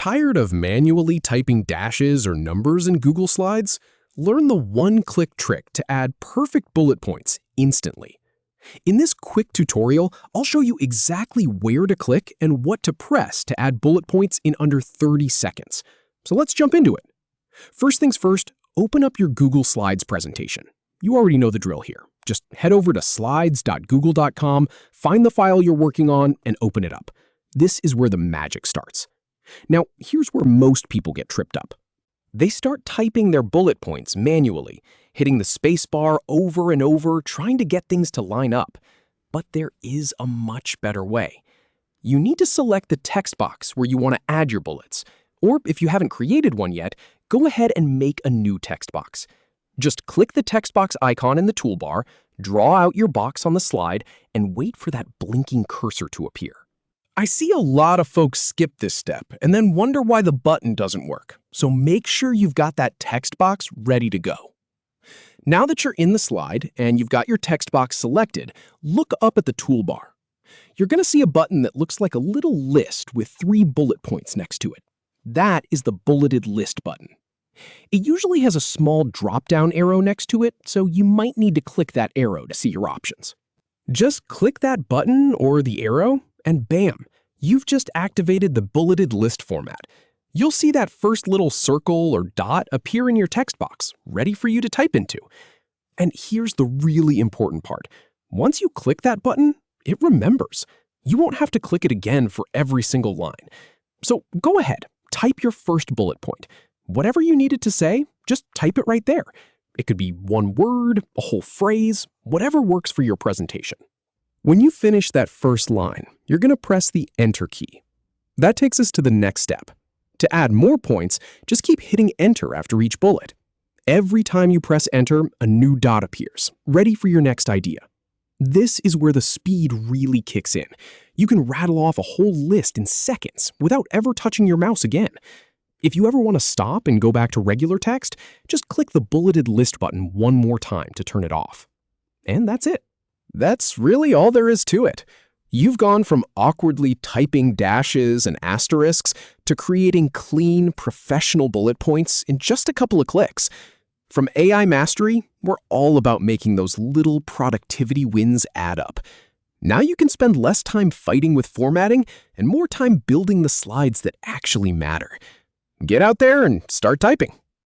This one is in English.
Tired of manually typing dashes or numbers in Google Slides? Learn the one-click trick to add perfect bullet points instantly. In this quick tutorial, I'll show you exactly where to click and what to press to add bullet points in under 30 seconds. So let's jump into it. First things first, open up your Google Slides presentation. You already know the drill here. Just head over to slides.google.com, find the file you're working on, and open it up. This is where the magic starts. Now, here's where most people get tripped up. They start typing their bullet points manually, hitting the space bar over and over, trying to get things to line up. But there is a much better way. You need to select the text box where you want to add your bullets. Or if you haven't created one yet, go ahead and make a new text box. Just click the text box icon in the toolbar, draw out your box on the slide, and wait for that blinking cursor to appear. I see a lot of folks skip this step and then wonder why the button doesn't work, so make sure you've got that text box ready to go. Now that you're in the slide and you've got your text box selected, look up at the toolbar. You're going to see a button that looks like a little list with 3 bullet points next to it. That is the bulleted list button. It usually has a small drop-down arrow next to it, so you might need to click that arrow to see your options. Just click that button or the arrow, and bam, you've just activated the bulleted list format. You'll see that first little circle or dot appear in your text box, ready for you to type into. And here's the really important part. Once you click that button, it remembers. You won't have to click it again for every single line. So go ahead, type your first bullet point. Whatever you needed to say, just type it right there. It could be one word, a whole phrase, whatever works for your presentation. When you finish that first line, you're going to press the Enter key. That takes us to the next step. To add more points, just keep hitting Enter after each bullet. Every time you press Enter, a new dot appears, ready for your next idea. This is where the speed really kicks in. You can rattle off a whole list in seconds without ever touching your mouse again. If you ever want to stop and go back to regular text, just click the bulleted list button one more time to turn it off. And that's it. That's really all there is to it. You've gone from awkwardly typing dashes and asterisks to creating clean, professional bullet points in just a couple of clicks. From AI Mastery, we're all about making those little productivity wins add up. Now you can spend less time fighting with formatting and more time building the slides that actually matter. Get out there and start typing.